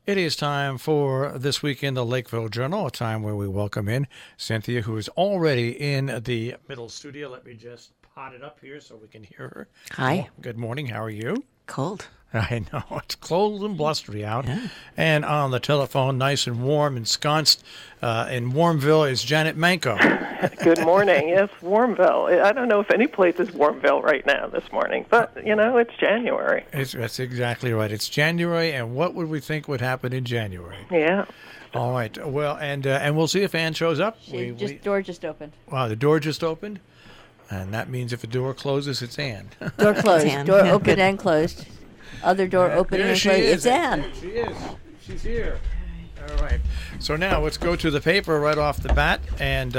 It is time for This Week in the Lakeville Journal, a time where we welcome in Cynthia, who is already in the middle studio. Let me just pot it up here so we can hear her. Hi. Good morning. How are you? Cold. I know. It's cold and blustery out. Yeah. And on the telephone, nice and warm, ensconced in Warmville, is Janet Manko. Good morning. Yes, Warmville. I don't know if any place is Warmville right now this morning, but, it's January. That's exactly right. It's January, and what would we think would happen in January? Yeah. All right. Well, and we'll see if Ann shows up. Door just opened. Wow, the door just opened? And that means if a door closes, it's Ann. Door closed. Ann. Door open and closed. Other door opening and closing. It's Ann. She is. She's here. All right. So now let's go to the paper right off the bat. And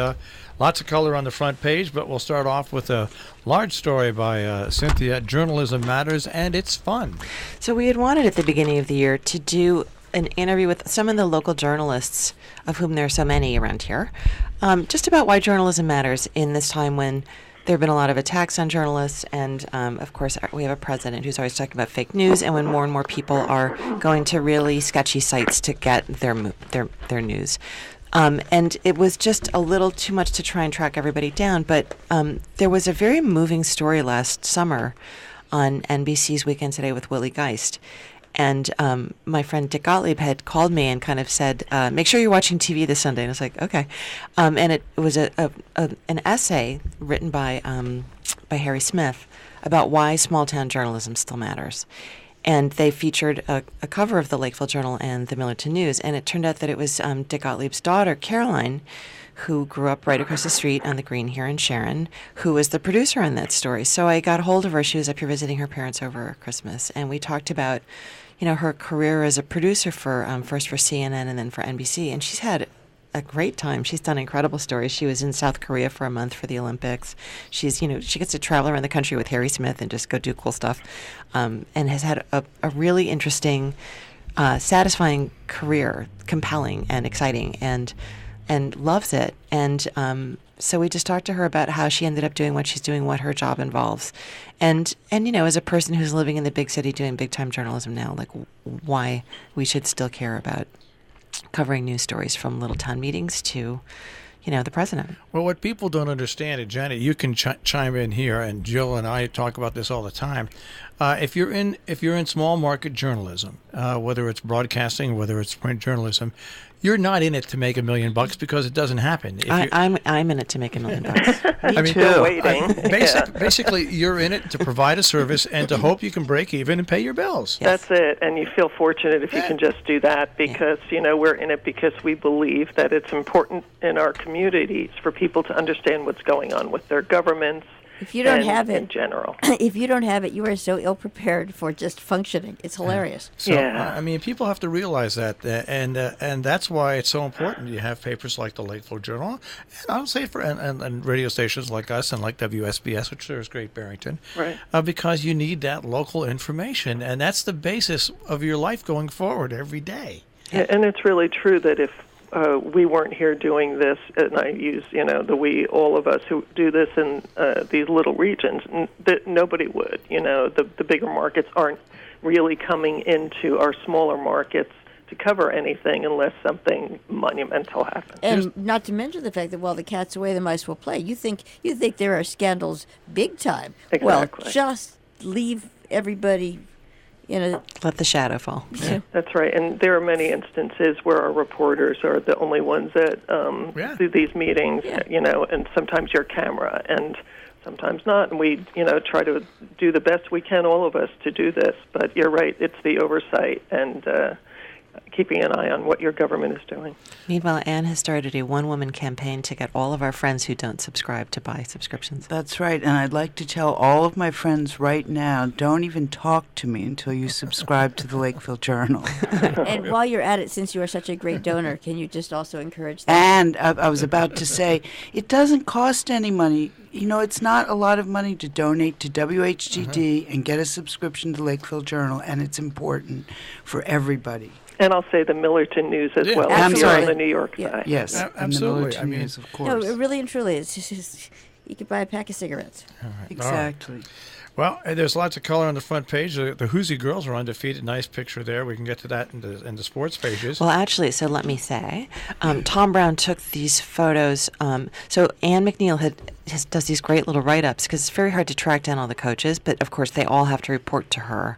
lots of color on the front page, but we'll start off with a large story by Cynthia, Journalism Matters, and it's fun. So we had wanted at the beginning of the year to do an interview with some of the local journalists, of whom there are so many around here, just about why journalism matters in this time when there have been a lot of attacks on journalists, and of course we have a president who's always talking about fake news, and when more and more people are going to really sketchy sites to get their news. And it was just a little too much to try and track everybody down, but there was a very moving story last summer on NBC's Weekend Today with Willie Geist. And my friend Dick Gottlieb had called me and kind of said, make sure you're watching TV this Sunday. And I was like, okay. And it was an essay written by Harry Smith about why small-town journalism still matters. And they featured a cover of the Lakeville Journal and the Millerton News. And it turned out that it was Dick Gottlieb's daughter, Caroline, who grew up right across the street on the green here in Sharon, who was the producer on that story. So I got a hold of her. She was up here visiting her parents over Christmas. And we talked about her career as a producer for first for CNN and then for NBC, and she's had a great time. She's done incredible stories. She was in South Korea for a month for the Olympics. She's, she gets to travel around the country with Harry Smith and just go do cool stuff, and has had a really interesting, satisfying career, compelling and exciting, and loves it. And so we just talked to her about how she ended up doing what she's doing, what her job involves. And as a person who's living in the big city doing big-time journalism now, like why we should still care about covering news stories from little town meetings to, the president. Well, what people don't understand, and Janet, you can chime in here, and Jill and I talk about this all the time. If you're in small market journalism, whether it's broadcasting, whether it's print journalism, you're not in it to make $1 million because it doesn't happen. I'm in it to make $1 million. Me too. Waiting. Basically, you're in it to provide a service and to hope you can break even and pay your bills. Yes. That's it, and you feel fortunate if you can just do that because, we're in it because we believe that it's important in our communities for people to understand what's going on with their governments. If you don't have it, in general. If you don't have it, you are so ill-prepared for just functioning. It's hilarious. So, people have to realize that, and that's why it's so important you have papers like the Lakeville Journal, and I'll say and radio stations like us and like WSBS, which serves Great Barrington, right? Because you need that local information, and that's the basis of your life going forward every day. Yeah, and it's really true that if we weren't here doing this, and I use, all of us who do this in these little regions, that nobody would. The bigger markets aren't really coming into our smaller markets to cover anything unless something monumental happens. And not to mention the fact that while the cat's away, the mice will play. You think there are scandals big time. Exactly. Well, just leave everybody. Let the shadow fall. Yeah, that's right. And there are many instances where our reporters are the only ones that do these meetings, and sometimes your camera and sometimes not. And we, try to do the best we can, all of us, to do this. But you're right, it's the oversight and keeping an eye on what your government is doing. Meanwhile, Anne has started a one-woman campaign to get all of our friends who don't subscribe to buy subscriptions. That's right, and I'd like to tell all of my friends right now, don't even talk to me until you subscribe to the Lakeville Journal. And while you're at it, since you are such a great donor, can you just also encourage them? And I was about to say, it doesn't cost any money. It's not a lot of money to donate to WHGD and get a subscription to the Lakeville Journal, and it's important for everybody. And I'll say the Millerton News as well. Absolutely. On the New York side. Yes, absolutely. And the Millerton News, of course. No, it really and truly is. You could buy a pack of cigarettes. All right. Exactly. Well, there's lots of color on the front page. The Hoosier girls are undefeated. Nice picture there. We can get to that in the sports pages. Well, actually, so let me say, Tom Brown took these photos. So Ann McNeil does these great little write-ups because it's very hard to track down all the coaches, but of course they all have to report to her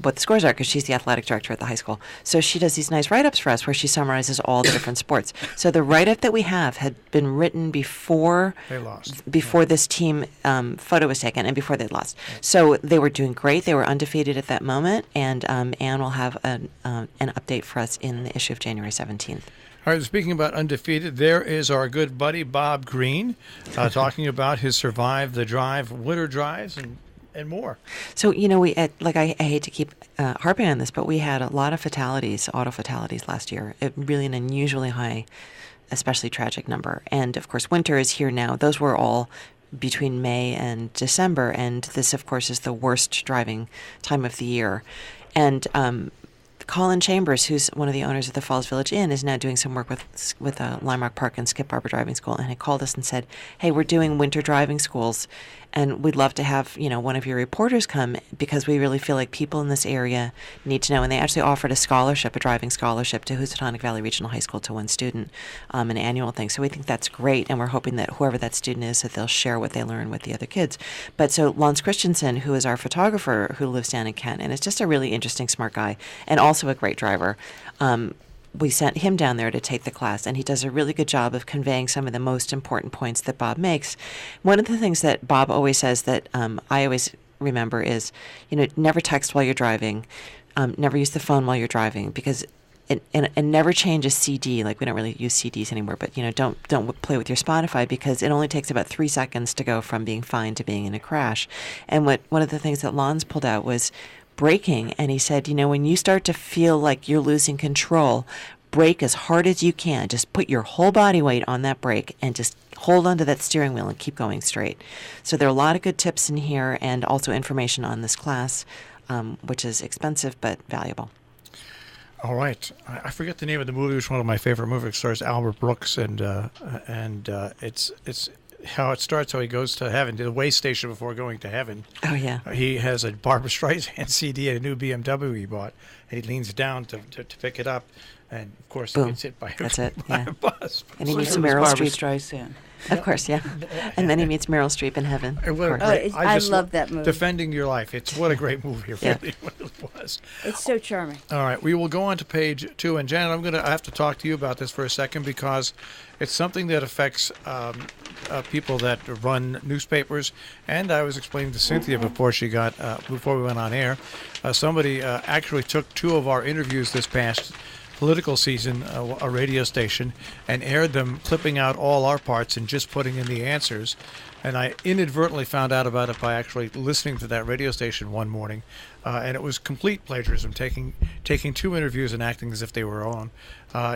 what the scores are because she's the athletic director at the high school. So she does these nice write-ups for us where she summarizes all the different sports. So the write-up that we have had been written before they lost. Before this team photo was taken and before they lost. So they were doing great. They were undefeated at that moment, and Anne will have an update for us in the issue of January 17th. All right, speaking about undefeated, there is our good buddy Bob Green talking about his Survive the Drive winter drives and more. So, we I hate to keep harping on this, but we had a lot of auto fatalities last year. Really an unusually high, especially tragic number. And of course, winter is here now. Those were all between May and December, and this, of course, is the worst driving time of the year. And Colin Chambers, who's one of the owners of the Falls Village Inn, is now doing some work with Lime Rock Park and Skip Barber Driving School, and he called us and said, "Hey, we're doing winter driving schools, and we'd love to have one of your reporters come because we really feel like people in this area need to know." And they actually offered a driving scholarship to Housatonic Valley Regional High School to one student, an annual thing. So we think that's great, and we're hoping that whoever that student is, that they'll share what they learn with the other kids. But so Lance Christensen, who is our photographer who lives down in Kent, and is just a really interesting, smart guy, and also a great driver. We sent him down there to take the class, and he does a really good job of conveying some of the most important points that Bob makes. One of the things that Bob always says that I always remember is, never text while you're driving, never use the phone while you're driving, because and never change a CD. Like, we don't really use CDs anymore, but don't play with your Spotify because it only takes about 3 seconds to go from being fine to being in a crash. And one of the things that Lons pulled out was braking, and he said, when you start to feel like you're losing control, brake as hard as you can. Just put your whole body weight on that brake and just hold onto that steering wheel and keep going straight. So there are a lot of good tips in here, and also information on this class, which is expensive but valuable. All right, I forget the name of the movie. It's one of my favorite movies. It stars Albert Brooks, and it's how it starts, how he goes to heaven, to the way station before going to heaven. Oh, yeah. He has a Barbra Streisand CD and a new BMW he bought, and he leans down to pick it up, and of course Boom. he gets hit by a bus. And he meets Meryl Barbra Streep. Streisand. Of course, yeah. And then he meets Meryl Streep in heaven. I love that movie. Defending Your Life. What a great movie it really was. It's so charming. All right, we will go on to page 2. And Janet, I have to talk to you about this for a second because it's something that affects people that run newspapers. And I was explaining to Cynthia before we went on air, somebody actually took 2 of our interviews this past political season, a radio station, and aired them, clipping out all our parts and just putting in the answers. And I inadvertently found out about it by actually listening to that radio station one morning, and it was complete plagiarism, taking 2 interviews and acting as if they were on.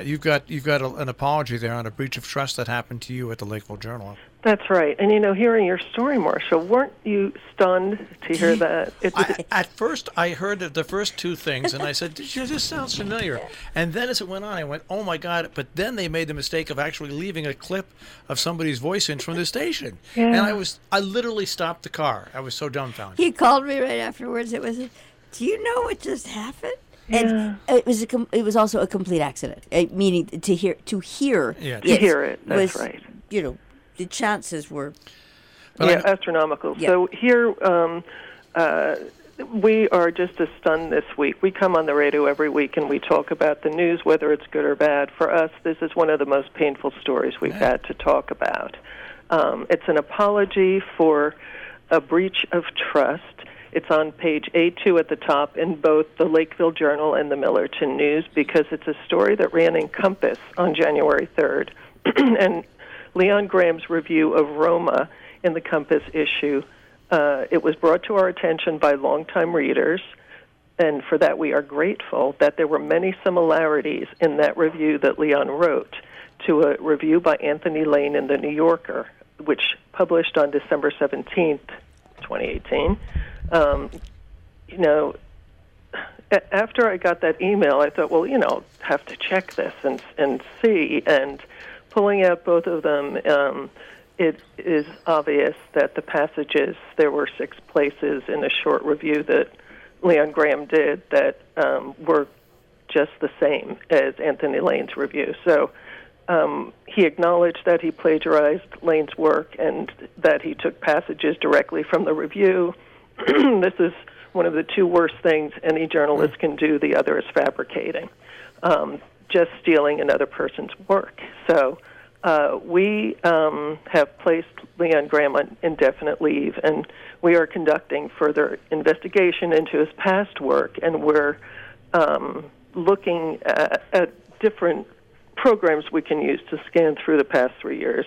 You've got an apology there on a breach of trust that happened to you at the Lakeville Journal. That's right. And, hearing your story, Marcia, weren't you stunned to hear that? At first, I heard the first 2 things, and I said, this sounds familiar. And then as it went on, I went, oh, my God. But then they made the mistake of actually leaving a clip of somebody's voice in from the station. Yeah. And I literally stopped the car. I was so dumbfounded. He called me right afterwards. It was, do you know what just happened? Yeah. And it was also a complete accident, meaning to hear it. That's right. The chances were astronomical. Yeah. So here we are just as stunned this week. We come on the radio every week and we talk about the news, whether it's good or bad. For us, this is one of the most painful stories we've had to talk about. It's an apology for a breach of trust. It's on page A2 at the top in both the Lakeville Journal and the Millerton News because it's a story that ran in Compass on January 3rd. And Leon Graham's review of Roma in the Compass issue, it was brought to our attention by longtime readers, and for that we are grateful that there were many similarities in that review that Leon wrote to a review by Anthony Lane in The New Yorker, which published on December 17th, 2018. After I got that email, I thought, well, have to check this and see, and pulling out both of them, it is obvious that the passages, there were 6 places in a short review that Leon Graham did that were just the same as Anthony Lane's review. So he acknowledged that he plagiarized Lane's work and that he took passages directly from the review. This is one of the 2 worst things any journalist can do. The other is fabricating, just stealing another person's work. So we have placed Leon Graham on indefinite leave, and we are conducting further investigation into his past work, and we're looking at different programs we can use to scan through the past 3 years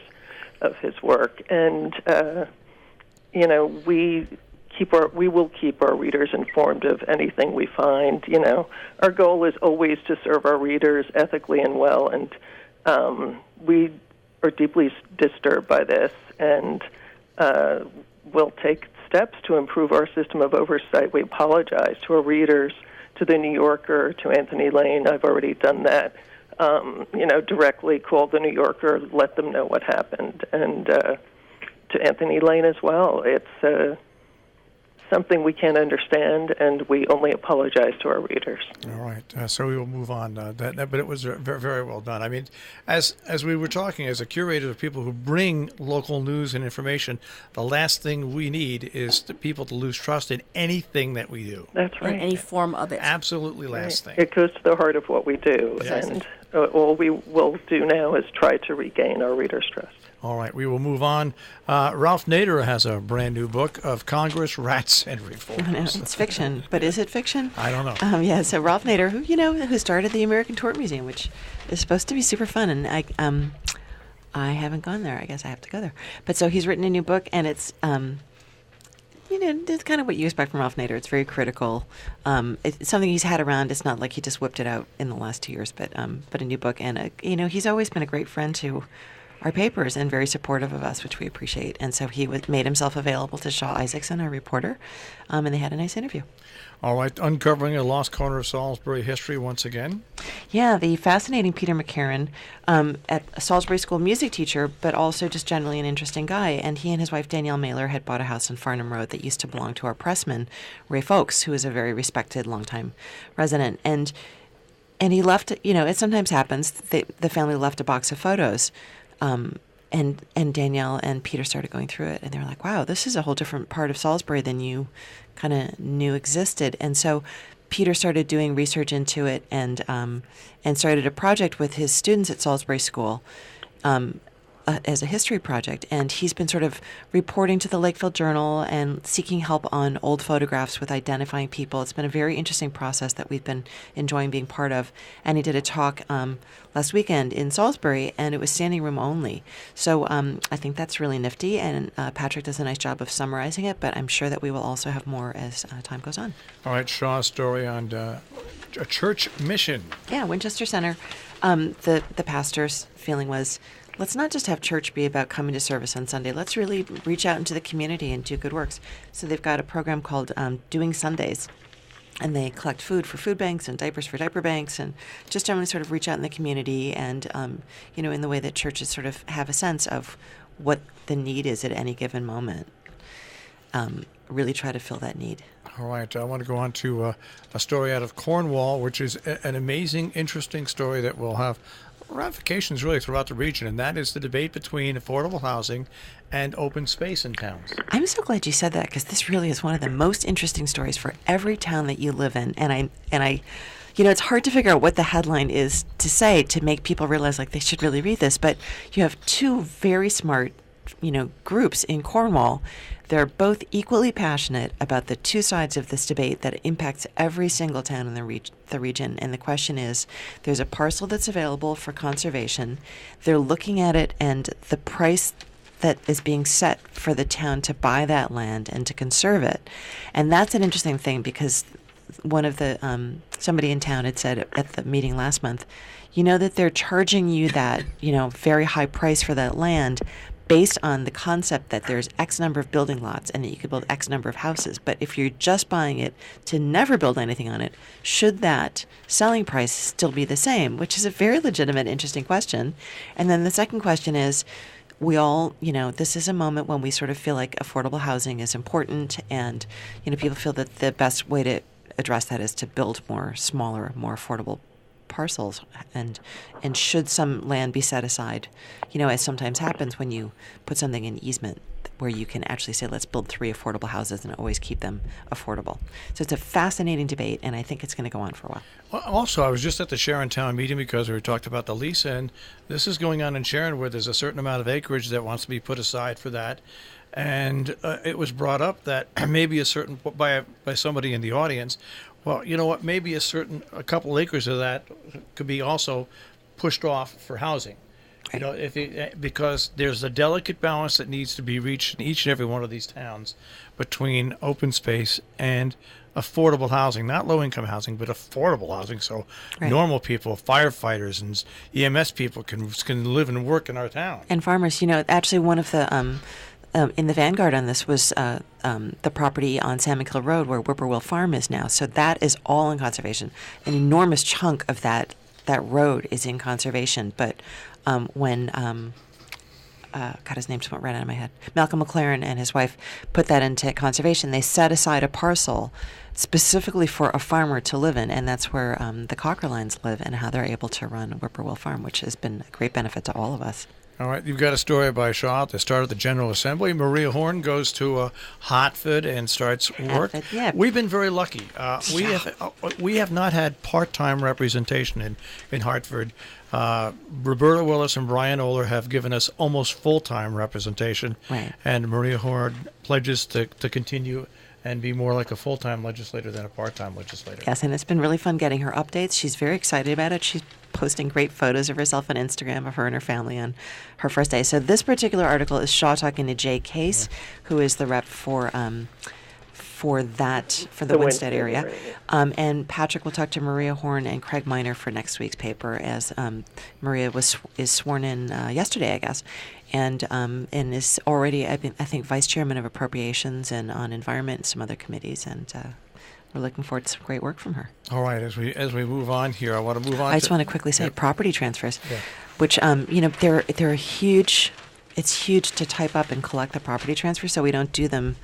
of his work. And, we will keep our readers informed of anything we find. Our goal is always to serve our readers ethically and well, and we are deeply disturbed by this, and will take steps to improve our system of oversight. We apologize to our readers, to the New Yorker, to Anthony Lane. I've already done that. Directly called the New Yorker, let them know what happened, and to Anthony Lane as well. It's something we can't understand, and we only apologize to our readers. All right, so we will move on. But it was very, very well done. I mean, as we were talking, as a curator of people who bring local news and information, the last thing we need is the people to lose trust in anything that we do. That's right. In any form of it. Absolutely last thing. It goes to the heart of what we do, Yes. and all we will do now is try to regain our readers' trust. All right, we will move on. Ralph Nader has a brand new book of Congress, Rats, and Reforms. No, it's fiction, but is it fiction? I don't know. So Ralph Nader, who started the American Tort Museum, which is supposed to be super fun, and I haven't gone there. I guess I have to go there. But so he's written a new book, and it's it's kind of what you expect from Ralph Nader. It's very critical. It's something he's had around. It's not like he just whipped it out in the last 2 years, but a new book, and he's always been a great friend to our papers and very supportive of us, which we appreciate. And so he made himself available to Shaw Isaacson, our reporter, and they had a nice interview. All right, uncovering a lost corner of Salisbury history once again. Yeah, the fascinating Peter McCarran, at a Salisbury School music teacher, but also just generally an interesting guy. And he and his wife Danielle Mailer had bought a house on Farnham Road that used to belong to our pressman, Ray Folks, who is a very respected longtime resident. And he left, it sometimes happens, the family left a box of photos. And Danielle and Peter started going through it, and they were like, wow, this is a whole different part of Salisbury than you kind of knew existed. And so Peter started doing research into it and started a project with his students at Salisbury School as a history project. And he's been sort of reporting to the Lakeville Journal and seeking help on old photographs with identifying people. It's been a very interesting process that we've been enjoying being part of. And he did a talk last weekend in Salisbury, and it was standing room only. So I think that's really nifty, and Patrick does a nice job of summarizing it, but I'm sure that we will also have more as time goes on. All right, Shaw's story on a church mission. Yeah, Winchester Center. The pastor's feeling was, let's not just have church be about coming to service on Sunday. Let's really reach out into the community and do good works. So they've got a program called Doing Sundays, and they collect food for food banks and diapers for diaper banks, and just generally sort of reach out in the community and, in the way that churches sort of have a sense of what the need is at any given moment. Really try to fill that need. All right, I want to go on to a story out of Cornwall, which is an amazing, interesting story that will have ramifications really throughout the region, and that is the debate between affordable housing and open space in towns. I'm so glad you said that, because this really is one of the most interesting stories for every town that you live in. And I, it's hard to figure out what the headline is to say to make people realize like they should really read this. But you have two very smart, groups in Cornwall. They're both equally passionate about the two sides of this debate that impacts every single town in the region. And the question is, there's a parcel that's available for conservation. They're looking at it and the price that is being set for the town to buy that land and to conserve it. And that's an interesting thing, because one of the somebody in town had said at the meeting last month, that they're charging you that, very high price for that land based on the concept that there's X number of building lots and that you could build X number of houses. But if you're just buying it to never build anything on it, should that selling price still be the same? Which is a very legitimate, interesting question. And then the second question is, we all, this is a moment when we sort of feel like affordable housing is important, and, people feel that the best way to address that is to build more smaller, more affordable parcels, and should some land be set aside, as sometimes happens when you put something in easement, where you can actually say, let's build 3 affordable houses and always keep them affordable. So it's a fascinating debate, and I think it's going to go on for a while. Well, also, I was just at the Sharon Town meeting because we talked about the lease, and this is going on in Sharon where there's a certain amount of acreage that wants to be put aside for that. And it was brought up that maybe by somebody in the audience, well, you know what, maybe a couple acres of that could be also pushed off for housing. Because there's a delicate balance that needs to be reached in each and every one of these towns between open space and affordable housing, not low-income housing, but affordable housing. So normal people, firefighters and EMS people can live and work in our town. And farmers, actually one of the in the vanguard on this was the property on Salmon Kill Road where Whippoorwill Farm is now. So that is all in conservation. An enormous chunk of that road is in conservation. But when his name just went right out of my head. Malcolm McLaren and his wife put that into conservation. They set aside a parcel specifically for a farmer to live in, and that's where the Cockerlines live and how they're able to run Whippoorwill Farm, which has been a great benefit to all of us. All right, you've got a story by Shaw at the start of the General Assembly. Maria Horn goes to Hartford and starts work. Yeah. We've been very lucky. We have not had part-time representation in Hartford. Roberta Willis and Brian Oler have given us almost full-time representation. Right. And Maria Horn pledges to continue and be more like a full-time legislator than a part-time legislator. Yes, and it's been really fun getting her updates. She's very excited about it. She's posting great photos of herself on Instagram of her and her family on her first day. So this particular article is Shaw talking to Jay Case, who is the rep for the Winstead area. And Patrick will talk to Maria Horn and Craig Miner for next week's paper, as Maria is sworn in yesterday, I guess, and is already, I think, vice chairman of appropriations and on environment and some other committees, and we're looking forward to some great work from her. All right, as we move on here, I want to move on. I just want to quickly say property transfers, which they're huge. It's huge to type up and collect the property transfers, so we don't do them.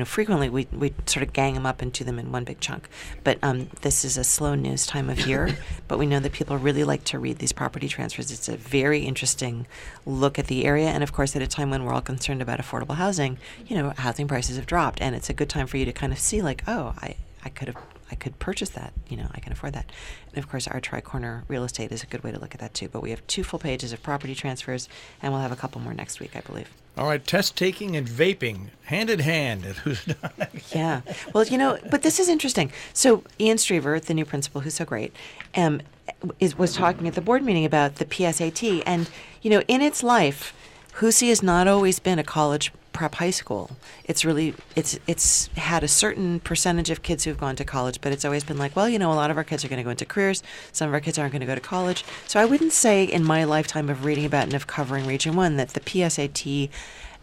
Frequently we sort of gang them up and do them in one big chunk. But this is a slow news time of year, but we know that people really like to read these property transfers. It's a very interesting look at the area, and of course at a time when we're all concerned about affordable housing, housing prices have dropped, and it's a good time for you to kind of see like, oh, I could purchase that, I can afford that. And of course our Tri-Corner real estate is a good way to look at that too. But we have 2 full pages of property transfers, and we'll have a couple more next week, I believe. All right, test taking and vaping, hand in hand. Yeah. Well, but this is interesting. So Ian Strever, the new principal, who's so great, was talking at the board meeting about the PSAT. And, in its life, Hoosey has not always been a college prep high school. It's had a certain percentage of kids who've gone to college, but it's always been like, well, a lot of our kids are going to go into careers. Some of our kids aren't going to go to college. So I wouldn't say in my lifetime of reading about and of covering Region 1 that the PSAT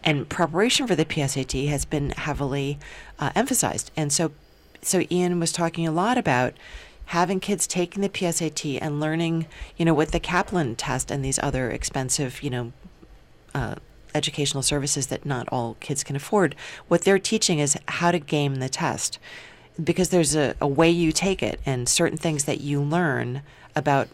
and preparation for the PSAT has been heavily emphasized. And so Ian was talking a lot about having kids taking the PSAT and learning, with the Kaplan test and these other expensive, educational services that not all kids can afford. What they're teaching is how to game the test, because there's a way you take it and certain things that you learn about,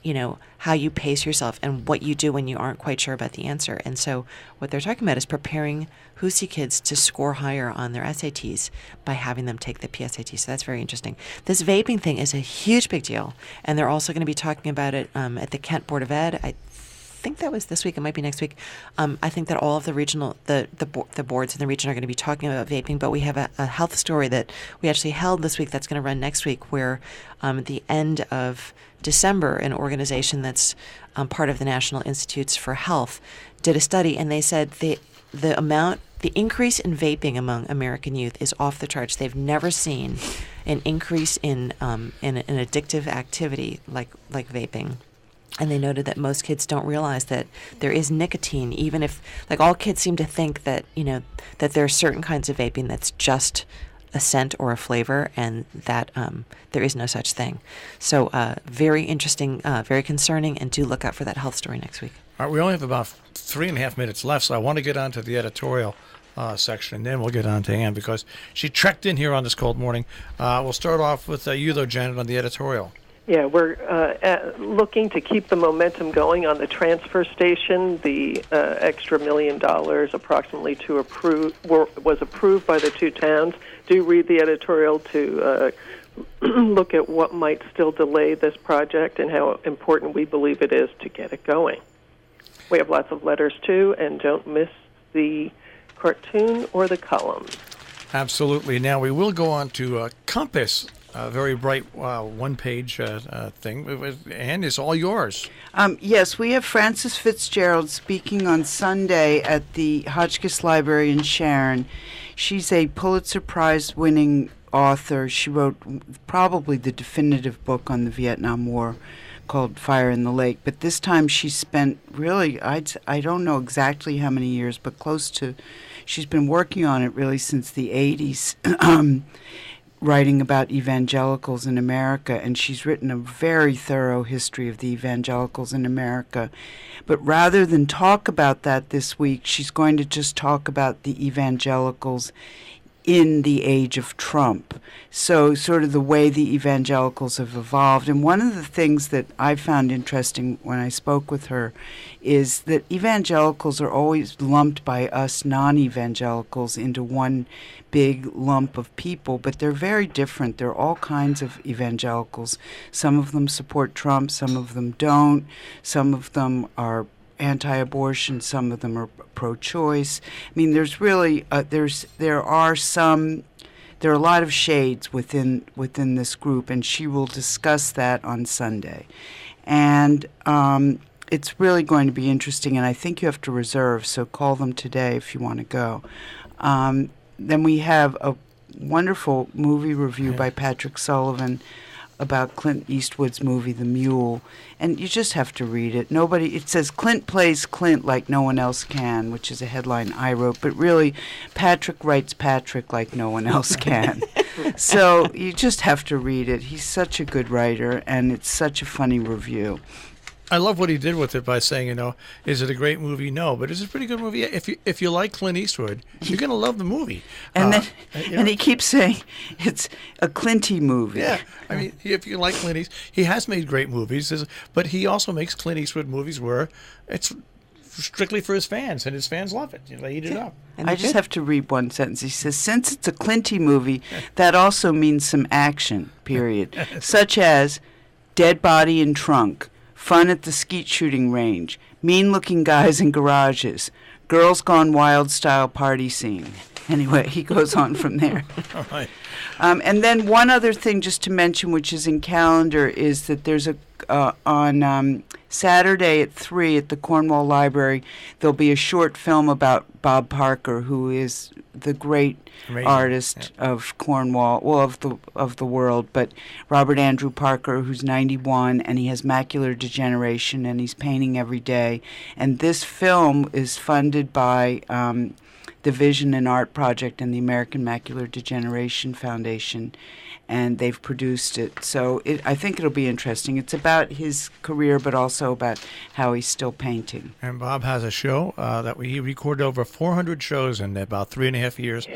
how you pace yourself and what you do when you aren't quite sure about the answer. And so what they're talking about is preparing Hoosey kids to score higher on their SATs by having them take the PSAT. So that's very interesting. This vaping thing is a huge big deal, and they're also going to be talking about it at the Kent Board of Ed. I think that was this week. It might be next week. I think that all of the regional, the boards in the region are going to be talking about vaping, but we have a health story that we actually held this week that's going to run next week, where at the end of December, an organization that's part of the National Institutes for Health did a study, and they said the increase in vaping among American youth is off the charts. They've never seen an increase in an addictive activity like vaping. And they noted that most kids don't realize that there is nicotine, even if, all kids seem to think that, that there are certain kinds of vaping that's just a scent or a flavor, and that there is no such thing. So very interesting, very concerning, and do look out for that health story next week. All right, we only have about 3.5 minutes left, so I want to get on to the editorial section, and then we'll get on to Ann, because she trekked in here on this cold morning. We'll start off with you, though, Janet, on the editorial. Yeah, we're looking to keep the momentum going on the transfer station. The extra $1 million, approximately, was approved by the two towns. Do read the editorial to look at what might still delay this project and how important we believe it is to get it going. We have lots of letters, too, and don't miss the cartoon or the columns. Absolutely. Now, we will go on to Compass. A very bright one-page thing, and it's all yours. Yes, we have Frances Fitzgerald speaking on Sunday at the Hotchkiss Library in Sharon. She's a Pulitzer Prize-winning author. She wrote probably the definitive book on the Vietnam War called Fire in the Lake, but this time she spent really, I don't know exactly how many years, but close to, she's been working on it really since the 80s. Writing about evangelicals in America, and she's written a very thorough history of the evangelicals in America. But rather than talk about that this week, she's going to just talk about the evangelicals in the age of Trump. So sort of the way the evangelicals have evolved. And one of the things that I found interesting when I spoke with her is that evangelicals are always lumped by us non-evangelicals into one big lump of people, but they're very different. There are all kinds of evangelicals. Some of them support Trump, some of them don't. Some of them are anti-abortion, some of them are pro-choice. I mean, there's really there are a lot of shades within this group, and she will discuss that on Sunday. And it's really going to be interesting, and I think you have to reserve, so call them today if you want to go. Then we have a wonderful movie review by Patrick Sullivan about Clint Eastwood's movie The Mule, and you just have to read it. It says Clint plays Clint like no one else can, which is a headline I wrote, but really Patrick writes Patrick like no one else can. So you just have to read it. He's such a good writer, and it's such a funny review. I love what he did with it by saying, is it a great movie? No, but it's a pretty good movie. If you like Clint Eastwood, you're going to love the movie. And he keeps saying it's a Clinty movie. Yeah, I mean, if you like Clint Eastwood, he has made great movies, but he also makes Clint Eastwood movies where it's strictly for his fans, and his fans love it. They eat it up. I just have to read one sentence. He says, since it's a Clinty movie, that also means some action, period, such as dead body in trunk, fun at the skeet shooting range, mean-looking guys in garages, girls gone wild style party scene. Anyway, he goes on from there. All right. And then one other thing just to mention, which is in calendar, is that there's on Saturday at 3 at the Cornwall Library, there'll be a short film about Bob Parker, who is the great artist of Cornwall, of the world, but Robert Andrew Parker, who's 91, and he has macular degeneration, and he's painting every day. And this film is funded by the Vision and Art Project and the American Macular Degeneration Foundation, and they've produced it. So I think it'll be interesting. It's about his career, but also about how he's still painting. And Bob has a show that he recorded over 400 shows in about 3.5 years.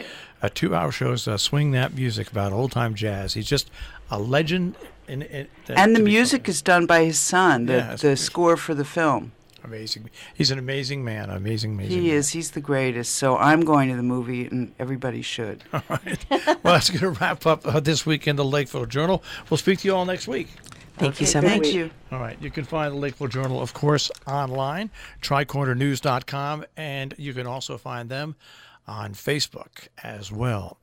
2-hour shows, Swing That Music, about old-time jazz. He's just a legend. And the music is done by his son, the score for the film. Amazing. He's an amazing man. Amazing He man. is. He's the greatest. So I'm going to the movie, and everybody should. All right. Well, that's going to wrap up this week in the Lakeville Journal. We'll speak to you all next week. Thank you so much. Thank you. All right. You can find the Lakeville Journal, of course, online, tricornernews.com, and you can also find them on Facebook as well.